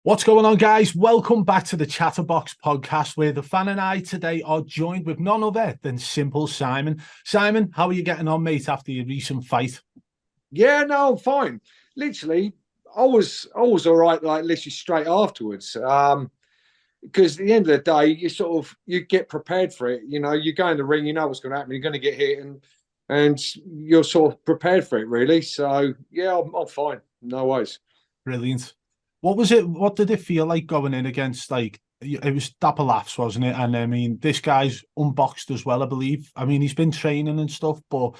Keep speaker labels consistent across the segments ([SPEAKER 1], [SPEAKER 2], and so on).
[SPEAKER 1] What's going on, guys? Welcome back to the ChatterBox podcast, where the fan and I today are joined with none other than Simple Simon. Simon, how are you getting on, mate, after your recent fight?
[SPEAKER 2] Yeah, no, I'm fine. Literally, I was all right, like literally straight afterwards. Because at the end of the day, you get prepared for it. You know, you go in the ring, you know what's going to happen. You're going to get hit, and you're sort of prepared for it, really. So yeah, I'm fine. No worries.
[SPEAKER 1] Brilliant. What was it? What did it feel like going in against, like, it was Dapper Laughs, wasn't it? And I mean, this guy's unboxed as well, I believe. I mean, he's been training and stuff, but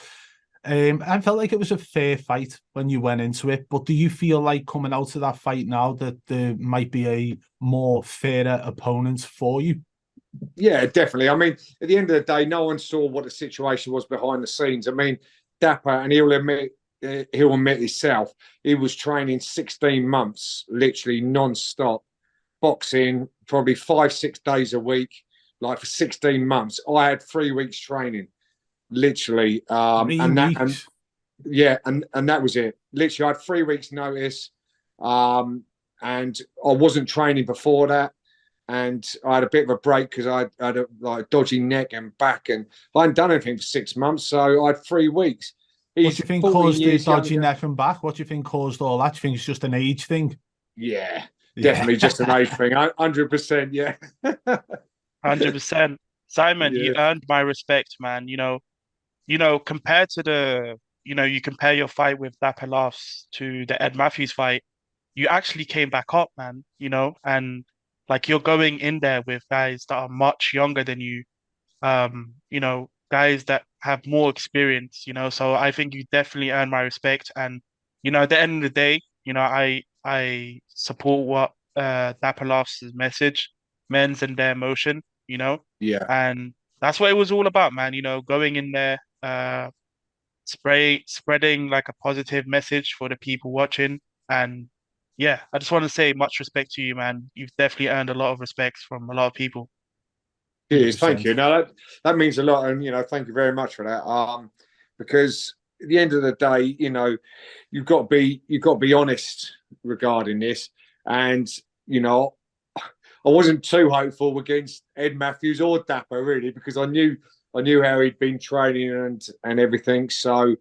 [SPEAKER 1] I felt like it was a fair fight when you went into it. But do you feel like coming out of that fight now that there might be a more fairer opponent for you?
[SPEAKER 2] Yeah, definitely. I mean, at the end of the day, no one saw what the situation was behind the scenes. I mean, Dapper, and he'll admit himself, he was training 16 months, literally non-stop, boxing, probably 5, 6 days a week, like for 16 months. I had 3 weeks training, literally,
[SPEAKER 1] Three
[SPEAKER 2] and
[SPEAKER 1] weeks.
[SPEAKER 2] yeah, and that was it. Literally, I had 3 weeks notice, and I wasn't training before that, and I had a bit of a break because I had a like dodgy neck and back, and I hadn't done anything for 6 months, so I had 3 weeks.
[SPEAKER 1] What do
[SPEAKER 2] He's
[SPEAKER 1] you think
[SPEAKER 2] 14
[SPEAKER 1] caused the
[SPEAKER 2] years
[SPEAKER 1] dodgy
[SPEAKER 2] younger.
[SPEAKER 1] neck and back? What do you think caused all that? Do you think it's just an age thing?
[SPEAKER 2] Yeah,
[SPEAKER 1] Yeah.
[SPEAKER 2] definitely just an age thing. 100%. Yeah.
[SPEAKER 3] 100%. Simon, you
[SPEAKER 2] Yeah.
[SPEAKER 3] earned my respect, man. Compared to you compare your fight with Dapper Laughs to the Ed Matthews fight, you actually came back up, man, and like you're going in there with guys that are much younger than you, guys that have more experience, so I think you definitely earned my respect. And, at the end of the day, I support what Dapper Laughs' message, men's and their emotion,
[SPEAKER 2] Yeah.
[SPEAKER 3] and that's what it was all about, man, going in there, spreading like a positive message for the people watching. And yeah, I just want to say much respect to you, man. You've definitely earned a lot of respect from a lot of people.
[SPEAKER 2] Cheers, thank
[SPEAKER 1] 100%.
[SPEAKER 2] you. No, that means a lot, and thank you very much for that. Because at the end of the day, you've got to be honest regarding this, and you know, I wasn't too hopeful against Ed Matthews or Dapper really because I knew how he'd been training and everything. So,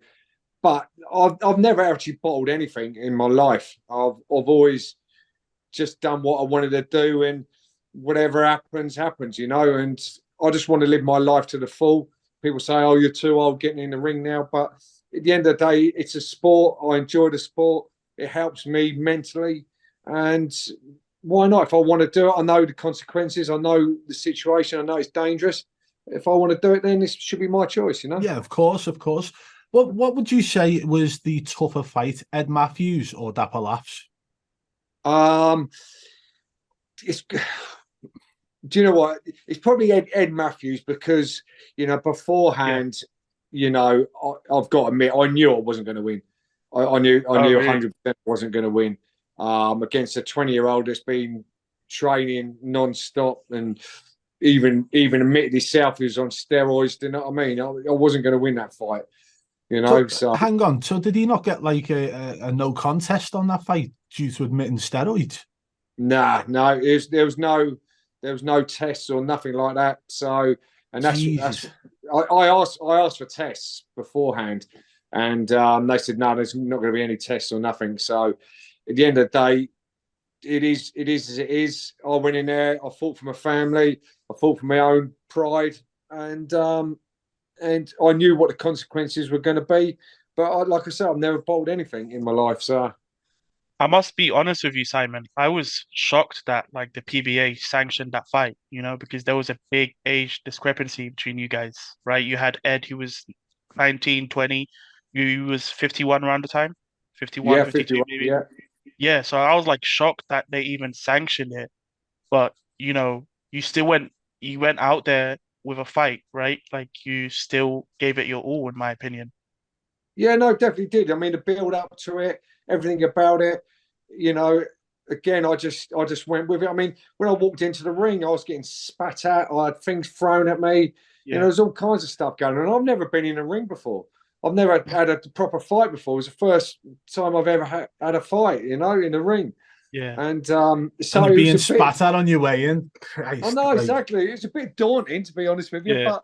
[SPEAKER 2] but I've never actually bottled anything in my life. I've always just done what I wanted to do, and whatever happens, happens, And I just want to live my life to the full. People say, "Oh, you're too old getting in the ring now," but at the end of the day, it's a sport. I enjoy the sport. It helps me mentally, and why not? If I want to do it, I know the consequences. I know the situation. I know it's dangerous. If I want to do it, then this should be my choice.
[SPEAKER 1] Yeah, of course, of course. What would you say was the tougher fight, Ed Matthews or Dapper Laughs?
[SPEAKER 2] Um, it's do you know what? It's probably Ed Matthews because
[SPEAKER 3] Yeah.
[SPEAKER 2] beforehand, I've got to admit, I knew I wasn't going to win. I knew I
[SPEAKER 3] Oh,
[SPEAKER 2] knew
[SPEAKER 3] really?
[SPEAKER 2] 100% wasn't going to win against a 20-year-old that's been training non-stop and even admitted himself he was on steroids. Do you know what I mean? I wasn't going to win that fight.
[SPEAKER 1] So
[SPEAKER 2] So
[SPEAKER 1] hang on. So did he not get like a no contest on that fight due to admitting steroids?
[SPEAKER 2] nah, no, there was no tests or nothing like that. So, and that's
[SPEAKER 1] Jesus.
[SPEAKER 2] I asked for tests beforehand, and they said no, there's not going to be any tests or nothing. So, at the end of the day, it is as it is. I went in there, I fought for my family, I fought for my own pride, and I knew what the consequences were going to be. But like I said, I've never bowled anything in my life, so
[SPEAKER 3] I must be honest with you, Simon. I was shocked that like the PBA sanctioned that fight, because there was a big age discrepancy between you guys, right? You had Ed who was 19, 20. You was 51 around the time, 51,
[SPEAKER 2] yeah,
[SPEAKER 3] 52
[SPEAKER 2] 51,
[SPEAKER 3] maybe.
[SPEAKER 2] yeah.
[SPEAKER 3] Yeah, so I was like shocked that they even sanctioned it. But, you still you went out there with a fight, right? Like you still gave it your all, in my opinion.
[SPEAKER 2] Yeah, no, definitely did. I mean, the build up to it, everything about it, you know, again, I just went with it. I mean, when I walked into the ring, I was getting spat at, I had things thrown at me,
[SPEAKER 3] Yeah.
[SPEAKER 2] there's all kinds of stuff going on. I've never been in a ring before. I've never had a proper fight before. It was the first time I've ever had a fight, in the ring.
[SPEAKER 3] Yeah.
[SPEAKER 2] And
[SPEAKER 1] And
[SPEAKER 2] so
[SPEAKER 1] you're
[SPEAKER 2] it
[SPEAKER 1] being
[SPEAKER 2] was a bit.
[SPEAKER 1] spat at on your way in.
[SPEAKER 2] I
[SPEAKER 1] Christ,
[SPEAKER 2] know
[SPEAKER 1] like,
[SPEAKER 2] exactly. It's a bit daunting, to be honest with you,
[SPEAKER 3] Yeah.
[SPEAKER 2] but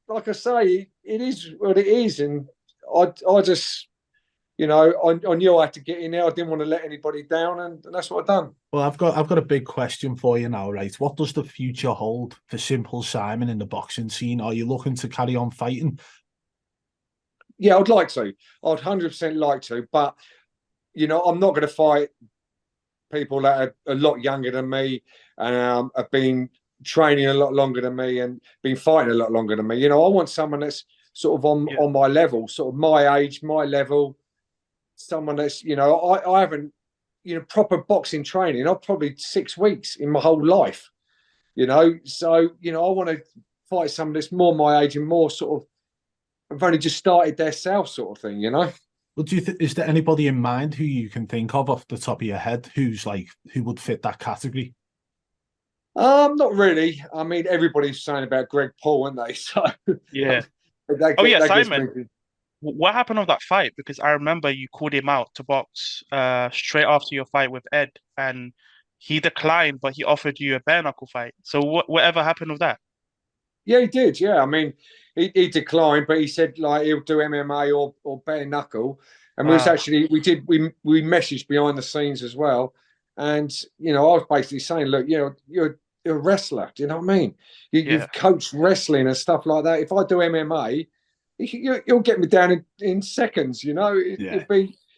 [SPEAKER 2] like I say, it is what it is, and I just, I knew I had to get in there. I didn't want to let anybody down, and that's what I've done.
[SPEAKER 1] well, I've got a big question for you now, right? What does the future hold for Simple Simon in the boxing scene? Are you looking to carry on fighting?
[SPEAKER 2] Yeah, I'd like to. I'd 100% like to, but I'm not going to fight people that are a lot younger than me and have been training a lot longer than me and been fighting a lot longer than me. I want someone that's sort of on my level, sort of my age, my level. Someone that's, I haven't, proper boxing training. I've probably 6 weeks in my whole life, So, I want to fight someone that's more my age and more sort of, I've only just started their self sort of thing,
[SPEAKER 1] Well, is there anybody in mind who you can think of off the top of your head who would fit that category?
[SPEAKER 2] Not really. I mean, everybody's saying about Greg Paul, aren't they? So
[SPEAKER 3] Yeah.
[SPEAKER 2] that,
[SPEAKER 3] Oh yeah,
[SPEAKER 2] that gets
[SPEAKER 3] Simon.
[SPEAKER 2] me.
[SPEAKER 3] What happened on that fight? Because I remember you called him out to box straight after your fight with Ed, and he declined, but he offered you a bare knuckle fight. So whatever happened with that?
[SPEAKER 2] Yeah, he did. Yeah, I mean, he declined, but he said like he'll do MMA or bare knuckle. And we was
[SPEAKER 3] Wow.
[SPEAKER 2] actually we messaged behind the scenes as well. And I was basically saying, look, you're a wrestler. Do you know what I mean?
[SPEAKER 3] Yeah.
[SPEAKER 2] You've coached wrestling and stuff like that. If I do MMA, you'll get me down in seconds.
[SPEAKER 1] Yeah.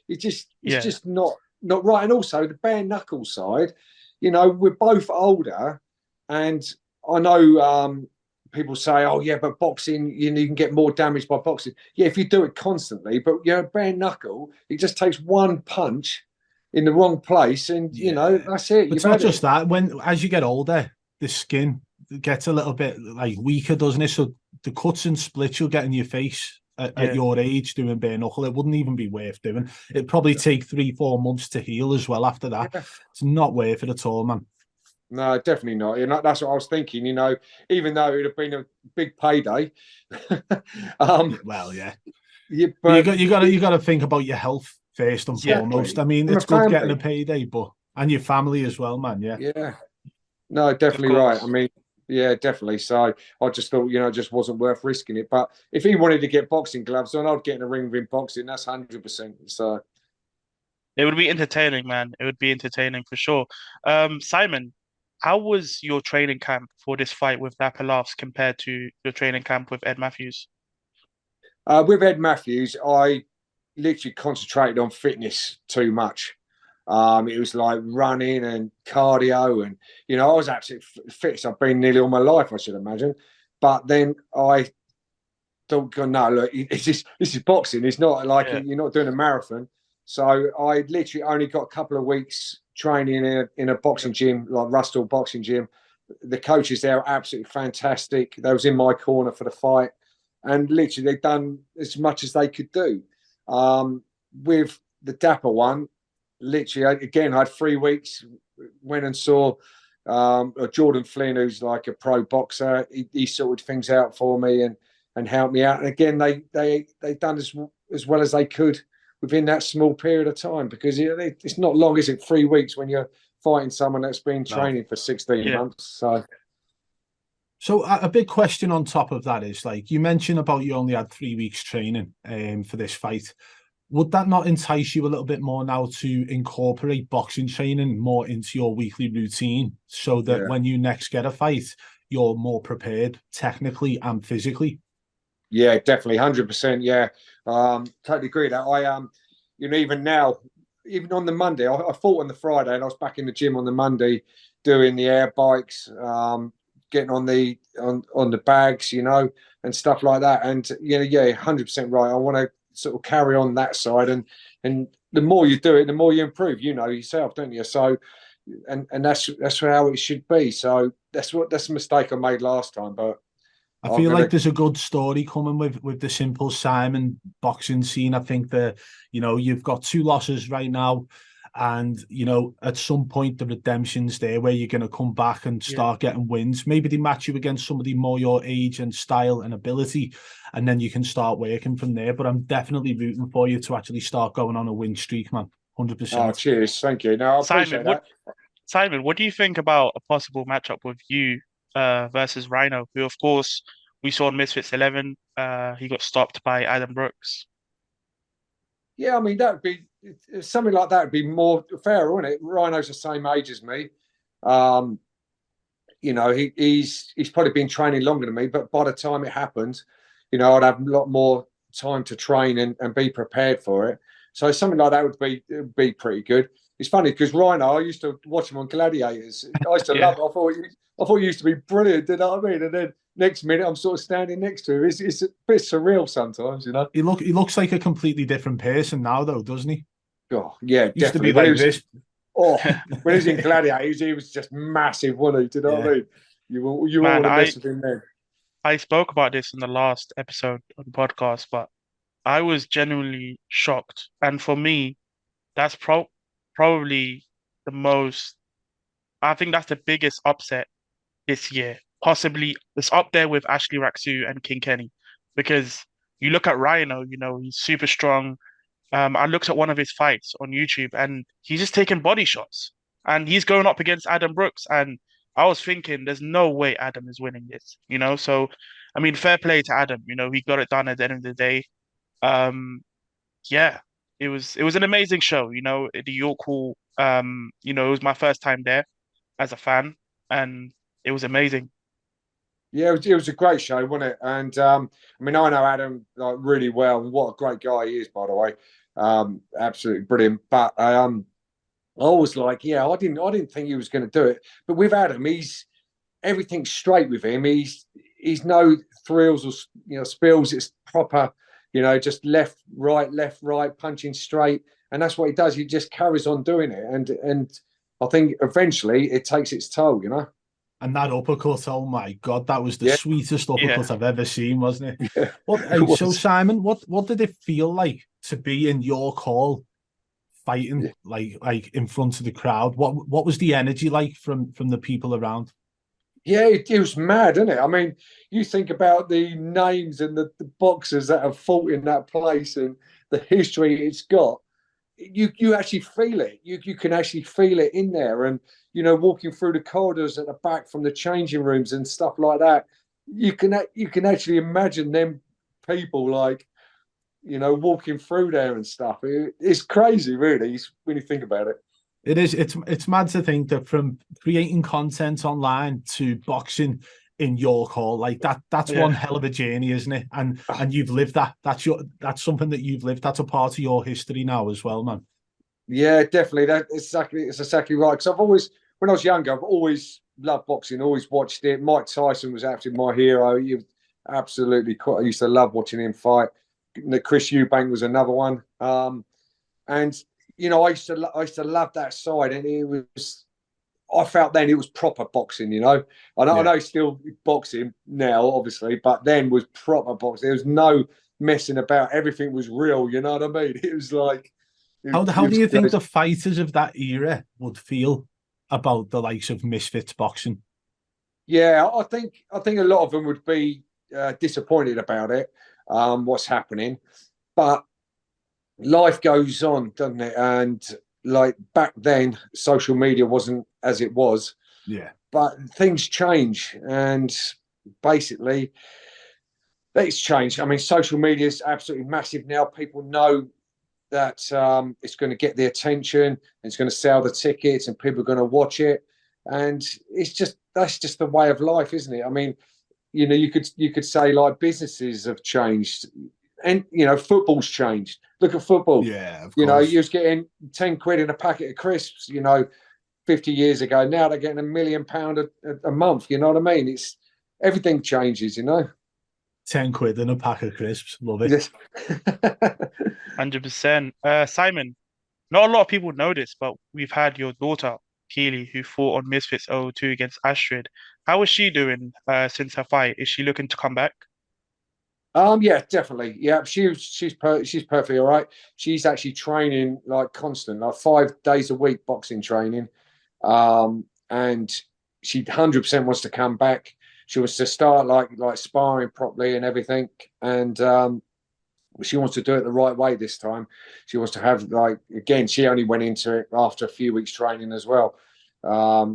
[SPEAKER 2] It's just not right. And also the bare knuckle side, we're both older, and I know. People say, "Oh yeah, but boxing, you can get more damage by boxing." Yeah, if you do it constantly, but bare knuckle, it just takes one punch in the wrong place, and
[SPEAKER 1] Yeah.
[SPEAKER 2] that's it.
[SPEAKER 1] But
[SPEAKER 2] You've
[SPEAKER 1] it's not
[SPEAKER 2] had
[SPEAKER 1] just
[SPEAKER 2] it.
[SPEAKER 1] that. As you get older, the skin gets a little bit like weaker, doesn't it? So the cuts and splits you'll get in your face at
[SPEAKER 3] Yeah.
[SPEAKER 1] your age doing bare knuckle, it wouldn't even be worth doing. It'd probably take 3-4 months to heal as well after that.
[SPEAKER 2] Yeah.
[SPEAKER 1] It's not worth it at all, man.
[SPEAKER 2] No, definitely not. That's what I was thinking. Even though it would have been a big payday,
[SPEAKER 1] Well, yeah.
[SPEAKER 2] yeah,
[SPEAKER 1] But
[SPEAKER 2] but
[SPEAKER 1] you got to think about your health first and foremost.
[SPEAKER 2] exactly.
[SPEAKER 1] I mean,
[SPEAKER 2] And the
[SPEAKER 1] it's good getting a
[SPEAKER 2] family.
[SPEAKER 1] payday, but and your family as well, man. Yeah.
[SPEAKER 2] Yeah. No,
[SPEAKER 3] Of
[SPEAKER 2] definitely right. I
[SPEAKER 3] course.
[SPEAKER 2] mean, yeah, definitely. So I just thought, it just wasn't worth risking it. But if he wanted to get boxing gloves on, I'd get in a ring with him boxing. That's 100%. So
[SPEAKER 3] It would be entertaining, man. It would be entertaining for sure. Simon, how was your training camp for this fight with Dapper Laughs compared to your training camp with Ed Matthews?
[SPEAKER 2] with Ed Matthews, I literally concentrated on fitness too much. It was like running and cardio, and I was absolutely fit. I've been nearly all my life, I should imagine. But then I thought, God, no, look, this is boxing. It's not like
[SPEAKER 3] Yeah.
[SPEAKER 2] you're not doing a marathon. So I literally only got a couple of weeks training in a boxing gym, like Rustall Boxing Gym. The coaches there are absolutely fantastic. They was in my corner for the fight, and literally they'd done as much as they could do. With the Dapper one, literally again, I had 3 weeks. Went and saw Jordan Flynn, who's like a pro boxer. He sorted things out for me and helped me out. And again, they done as well as they could within that small period of time, because it's not long, is it? 3 weeks when you're fighting someone that's been
[SPEAKER 1] No.
[SPEAKER 2] training for 16
[SPEAKER 3] Yeah.
[SPEAKER 2] months.
[SPEAKER 1] So a big question on top of that is, like you mentioned about you only had 3 weeks training for this fight. Would that not entice you a little bit more now to incorporate boxing training more into your weekly routine so that
[SPEAKER 2] Yeah.
[SPEAKER 1] when you next get a fight, you're more prepared technically and physically?
[SPEAKER 2] Yeah, definitely, 100%. Yeah, totally agree with that. Even now, even on the Monday, I fought on the Friday, and I was back in the gym on the Monday doing the air bikes, getting on the bags, and stuff like that. And yeah, 100% right. I want to sort of carry on that side, and the more you do it, the more you improve. You know yourself, don't you? So, and that's how it should be. So that's a mistake I made last time, but
[SPEAKER 1] I
[SPEAKER 2] I'm
[SPEAKER 1] feel like
[SPEAKER 2] gonna.
[SPEAKER 1] there's a good story coming with the Simple Simon boxing scene. I think that, you've got 2 losses right now. And, at some point, the redemption's there where you're going to come back and
[SPEAKER 3] Yeah.
[SPEAKER 1] start getting wins. Maybe they match you against somebody more your age and style and ability, and then you can start working from there. But I'm definitely rooting for you to actually start going on a win streak, man.
[SPEAKER 2] Oh,
[SPEAKER 1] 100%.
[SPEAKER 2] cheers. Thank you. No, I
[SPEAKER 3] Simon,
[SPEAKER 2] appreciate that.
[SPEAKER 3] What do you think about a possible matchup with you versus Rhino, who of course we saw in Misfits 11, he got stopped by Adam Brooks.
[SPEAKER 2] Yeah, I mean, that would be something like that would be more fair, wouldn't it? Rhino's the same age as me. Um, he's probably been training longer than me, but by the time it happened, I'd have a lot more time to train and be prepared for it. So something like that would be pretty good. It's funny because Rhino, I used to watch him on Gladiators. I used to
[SPEAKER 3] Yeah.
[SPEAKER 2] love it. I thought he used to be brilliant. You know what I mean? And then next minute, I'm sort of standing next to him. It's a bit surreal sometimes,
[SPEAKER 1] He looks like a completely different person now, though, doesn't he?
[SPEAKER 2] Oh, yeah,
[SPEAKER 1] He used to
[SPEAKER 2] definitely.
[SPEAKER 1] be like this.
[SPEAKER 2] Oh, when he was in Gladiators, he was just massive, wasn't he? Do you know what I mean? You wouldn't
[SPEAKER 3] Man,
[SPEAKER 2] want to mess with him then.
[SPEAKER 3] I spoke about this in the last episode of the podcast, but I was genuinely shocked. And for me, that's probably the most, I think that's the biggest upset this year. Possibly it's up there with Ashley Raksu and King Kenny. Because you look at Rhino, he's super strong. I looked at one of his fights on YouTube and he's just taking body shots. And he's going up against Adam Brooks. And I was thinking, there's no way Adam is winning this. So, I mean, fair play to Adam. He got it done at the end of the day. Um, yeah, it was an amazing show. The York Hall. It was my first time there as a fan, and it was amazing.
[SPEAKER 2] Yeah, it was a great show, wasn't it? And I mean, I know Adam like really well, and what a great guy he is, by the way. Absolutely brilliant. But I was like, yeah, I didn't think he was going to do it. But with Adam, everything's straight with him. He's no thrills or spills. It's proper, just left, right, punching straight, and that's what he does. He just carries on doing it, and I think eventually it takes its toll.
[SPEAKER 1] And that uppercut, oh my God, that was the
[SPEAKER 2] Yeah,
[SPEAKER 1] sweetest
[SPEAKER 3] Yeah.
[SPEAKER 1] uppercut I've ever seen, wasn't it?
[SPEAKER 2] yeah.
[SPEAKER 1] So Simon, what did it feel like to be in York Hall fighting like in front of the crowd? What was the energy like from the people around?
[SPEAKER 2] Yeah, it was mad, isn't it? I mean, you think about the names and the boxers that have fought in that place and the history it's got. You actually feel it. You can actually feel it in there, and walking through the corridors at the back from the changing rooms and stuff like that. You can actually imagine them people like walking through there and stuff. It's crazy, really, when you think about it.
[SPEAKER 1] It is. It's mad to think that from creating content online to boxing in York Hall, like that's
[SPEAKER 3] Yeah.
[SPEAKER 1] one hell of a journey, isn't it? And you've lived that. That's something that you've lived. That's a part of your history now as well, man.
[SPEAKER 2] Yeah, definitely. It's exactly right. Because when I was younger, I've always loved boxing, always watched it. Mike Tyson was absolutely my hero. I used to love watching him fight. Chris Eubank was another one. And I used to love that side, and I felt then it was proper boxing. I know still boxing now, obviously, but then was proper boxing. There was no messing about. Everything was real. You know what I mean? It was like.
[SPEAKER 1] How do you think the fighters of that era would feel about the likes of Misfits boxing?
[SPEAKER 2] Yeah, I think a lot of them would be disappointed about it, what's happening, but life goes on, doesn't it? And like back then, social media wasn't as it was.
[SPEAKER 1] Yeah.
[SPEAKER 2] But things change, and basically, it's changed. I mean, social media is absolutely massive now. People know that it's going to get the attention, it's going to sell the tickets, and people are going to watch it. And that's just the way of life, isn't it? I mean, you could say like businesses have changed, and football's changed. Look at football.
[SPEAKER 1] Yeah, of course.
[SPEAKER 2] You was getting 10 quid in a packet of crisps, 50 years ago. Now they're getting £1 million a month. You know what I mean? It's everything changes.
[SPEAKER 1] 10 quid in a pack of crisps. Love it.
[SPEAKER 2] Yes.
[SPEAKER 3] 100%. Simon, not a lot of people know this, but we've had your daughter, Keely, who fought on Misfits 002 against Astrid. How is she doing since her fight? Is she looking to come back?
[SPEAKER 2] Yeah, definitely. Yeah, she's perfectly all right. She's actually training like constant, like 5 days a week, boxing training. And she 100% wants to come back. She wants to start like sparring properly and everything. And She wants to do it the right way this time. She wants to have, like, again, she only went into it after a few weeks training as well,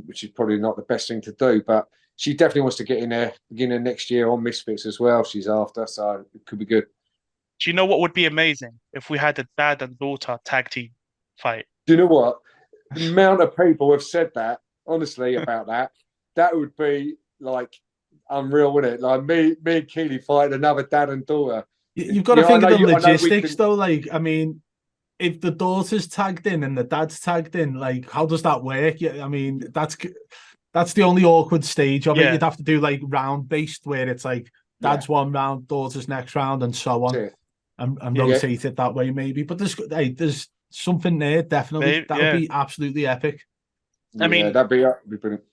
[SPEAKER 2] which is probably not the best thing to do. But she definitely wants to get in there beginning of next year on Misfits as well. She's after, so it could be good.
[SPEAKER 3] Do you know what would be amazing if we had a dad and daughter tag team fight?
[SPEAKER 2] Do you know what? The amount of people have said that, honestly, about that, that would be like unreal, wouldn't it? Like me and Keely fight another dad and daughter.
[SPEAKER 1] You've got to think of the logistics, though. Like, I mean, if the daughter's tagged in and the dad's tagged in, like, how does that work? Yeah, I mean, that's the only awkward stage of it. You'd have to do like round based, where it's like dad's one round, daughter's next round, and so on, and rotate it that way, maybe. But there's something there, definitely. That would be absolutely epic.
[SPEAKER 2] I mean, that'd be brilliant.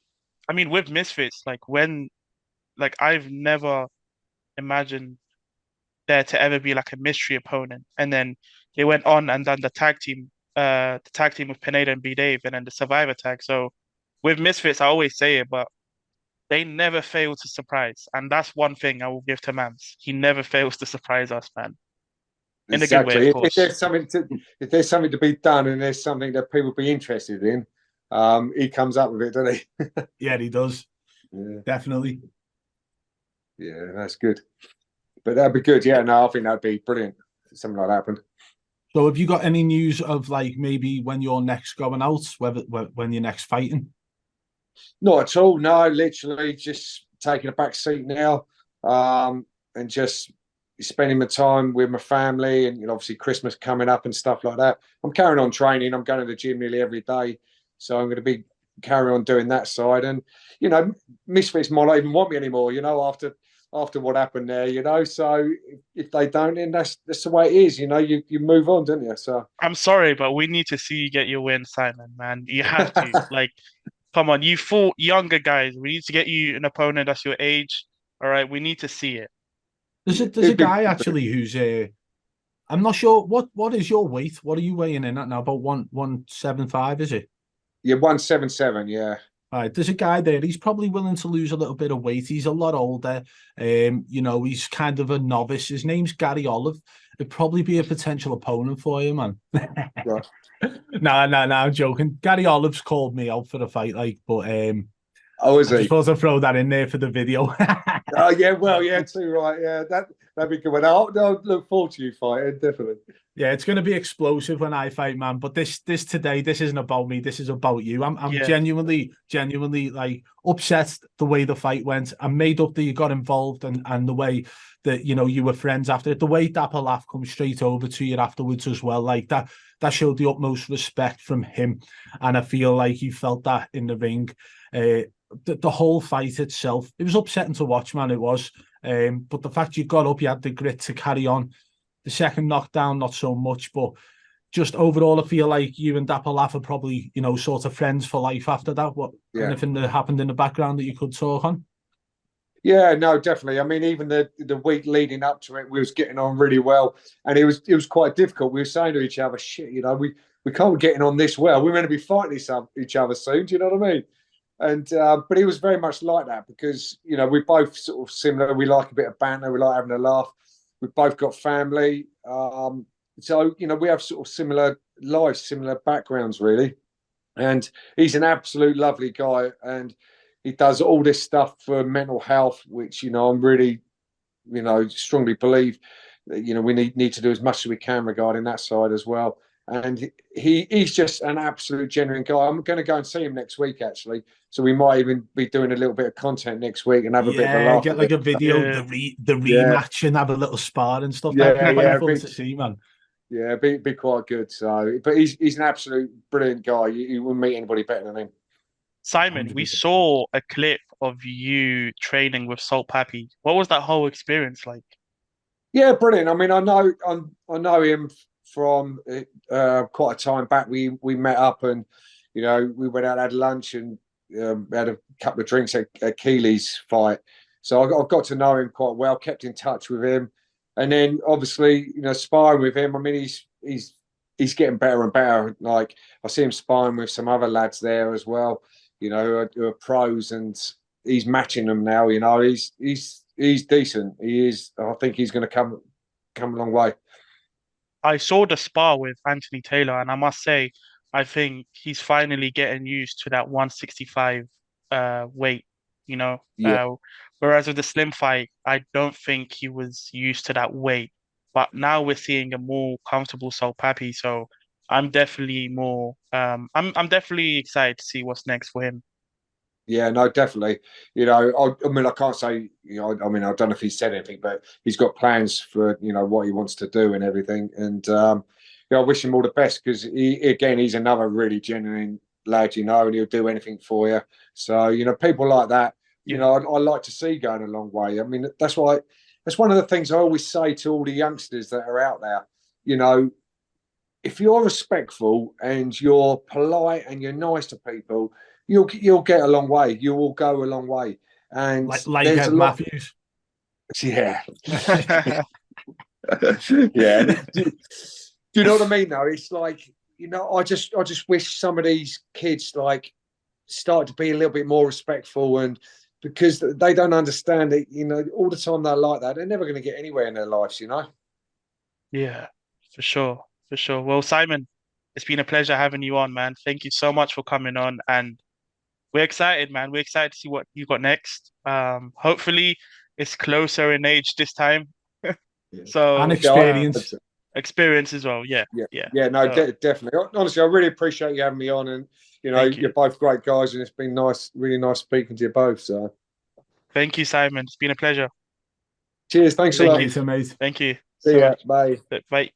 [SPEAKER 3] I mean, with Misfits, like I've never imagined there to ever be like a mystery opponent, and then they went on and done the tag team with Pineda and B Dave, and then the Survivor tag. So with Misfits, I always say it, but they never fail to surprise, and that's one thing I will give to Mams. He never fails to surprise us, man. In a good way, of course.
[SPEAKER 2] If there's something to be done, and there's something that people be interested in, he comes up with it, doesn't he?
[SPEAKER 1] Yeah, he does. Yeah. Definitely.
[SPEAKER 2] Yeah, that's good. But that'd be good. Yeah, no, I think that'd be brilliant if something like that happened.
[SPEAKER 1] So have you got any news of like maybe when you're next going out, when you're next fighting?
[SPEAKER 2] Not at all. No, literally just taking a back seat now, and just spending my time with my family, and, you know, obviously Christmas coming up and stuff like that. I'm carrying on training. I'm going to the gym nearly every day, so I'm going to be carry on doing that side. And, you know, Misfits might not even want me anymore, you know, after what happened there, you know. So if they don't, then that's the way it is, you know. You move on, don't you? So
[SPEAKER 3] I'm sorry, but we need to see you get your win, Simon, man. You have to. Like, come on, you fought younger guys. We need to get you an opponent that's your age. All right, we need to see it.
[SPEAKER 1] There's a guy actually who's I'm not sure what is your weight. What are you weighing in at now? About 175, is it?
[SPEAKER 2] Yeah, 177. Yeah.
[SPEAKER 1] All right, there's a guy there. He's probably willing to lose a little bit of weight. He's a lot older. You know, he's kind of a novice. His name's Gary Olive. It'd probably be a potential opponent for you, man.
[SPEAKER 2] Right.
[SPEAKER 1] No, I'm joking. Gary Olive's called me out for the fight, like, but
[SPEAKER 2] oh, is he?
[SPEAKER 1] I'm supposed to throw that in there for the video.
[SPEAKER 2] Oh yeah, well, yeah, too right. Yeah, that'd be good. I'll look forward to you fighting, definitely.
[SPEAKER 1] Yeah, it's going to be explosive when I fight, man. But this today, this isn't about me. This is about you. I'm genuinely like upset the way the fight went. I'm made up that you got involved, and the way that, you know, you were friends after it. The way Dapper Laugh comes straight over to you afterwards as well, like that showed the utmost respect from him, and I feel like he felt that in the ring. The whole fight itself, it was upsetting to watch, man. It was, but the fact you got up, you had the grit to carry on. The second knockdown, not so much, but just overall, I feel like you and Dapper Laugh are probably, you know, sort of friends for life after that. Anything that happened in the background that you could talk on?
[SPEAKER 2] Yeah, no, definitely. I mean, even the week leading up to it, we was getting on really well, and it was quite difficult. We were saying to each other, "Shit, you know, we can't be getting on this well. We're meant to be fighting each other soon." Do you know what I mean? And but it was very much like that, because, you know, we're both sort of similar. We like a bit of banter. We like having a laugh. We've both got family. So, you know, we have sort of similar lives, similar backgrounds, really. And he's an absolute lovely guy. And he does all this stuff for mental health, which, you know, I'm really, you know, strongly believe that, you know, we need to do as much as we can regarding that side as well. And he's just an absolute genuine guy. I'm going to go and see him next week, actually. So we might even be doing a little bit of content next week and have a bit of a laugh.
[SPEAKER 1] Get like a video, the rematch, and have a little spar and stuff.
[SPEAKER 2] Yeah,
[SPEAKER 1] That'd be quite fun to see, man.
[SPEAKER 2] Yeah, be quite good. So, but he's an absolute brilliant guy. You wouldn't meet anybody better than him.
[SPEAKER 3] Simon, 100%. We saw a clip of you training with Salt Pappy. What was that whole experience like?
[SPEAKER 2] Yeah, brilliant. I mean, I know him from quite a time back. We met up, and, you know, we went out and had lunch, and had a couple of drinks at Keely's fight. So I've got to know him quite well, kept in touch with him. And then, obviously, you know, sparring with him, I mean, he's getting better and better. Like, I see him sparring with some other lads there as well, you know, who are pros, and he's matching them now. You know, he's decent. He is. I think he's going to come a long way.
[SPEAKER 3] I saw the spar with Anthony Taylor, and I must say, I think he's finally getting used to that 165 weight, you know.
[SPEAKER 2] Yeah,
[SPEAKER 3] Whereas with the slim fight, I don't think he was used to that weight. But now we're seeing a more comfortable Soul Pappy, so I'm definitely more I'm definitely excited to see what's next for him.
[SPEAKER 2] yeah, no, definitely. You know, I mean, I can't say, you know, I mean, I don't know if he said anything, but he's got plans for, you know, what he wants to do and everything. And, you know, I wish him all the best because, again, he's another really genuine lad, you know, and he'll do anything for you. So, you know, people like that, you
[SPEAKER 3] Yeah.
[SPEAKER 2] know, I like to see going a long way. I mean, that's why, that's one of the things I always say to all the youngsters that are out there, you know, if you're respectful and you're polite and you're nice to people, you'll get a long way. You will go a long way. And
[SPEAKER 1] like
[SPEAKER 2] there's a
[SPEAKER 1] Ed
[SPEAKER 2] lot.
[SPEAKER 1] Matthews.
[SPEAKER 2] Yeah, yeah. Do you know what I mean? Though it's like, you know, I just wish some of these kids like start to be a little bit more respectful, and because they don't understand it, you know, all the time they're like that, they're never going to get anywhere in their lives, you know.
[SPEAKER 3] Yeah, for sure, for sure. Well, Simon, it's been a pleasure having you on, man. Thank you so much for coming on, and we're excited, man. We're excited to see what you got next. Hopefully it's closer in age this time.
[SPEAKER 2] Yeah,
[SPEAKER 1] And
[SPEAKER 3] So,
[SPEAKER 2] yeah,
[SPEAKER 1] experience.
[SPEAKER 3] experience as well. Yeah,
[SPEAKER 2] yeah,
[SPEAKER 3] yeah.
[SPEAKER 2] yeah. No,
[SPEAKER 3] So,
[SPEAKER 2] definitely. Honestly, I really appreciate you having me on, and you know,
[SPEAKER 3] thank you.
[SPEAKER 2] you're both great guys, and it's been nice, really nice speaking to you both. So,
[SPEAKER 3] Thank you, Simon. It's been a pleasure.
[SPEAKER 2] cheers. Thanks
[SPEAKER 1] See
[SPEAKER 2] a
[SPEAKER 1] you
[SPEAKER 3] Thank
[SPEAKER 2] lot.
[SPEAKER 3] you.
[SPEAKER 1] later, mate.
[SPEAKER 3] Thank you
[SPEAKER 2] See
[SPEAKER 3] so
[SPEAKER 2] ya.
[SPEAKER 3] much.
[SPEAKER 2] Bye.
[SPEAKER 3] Bye.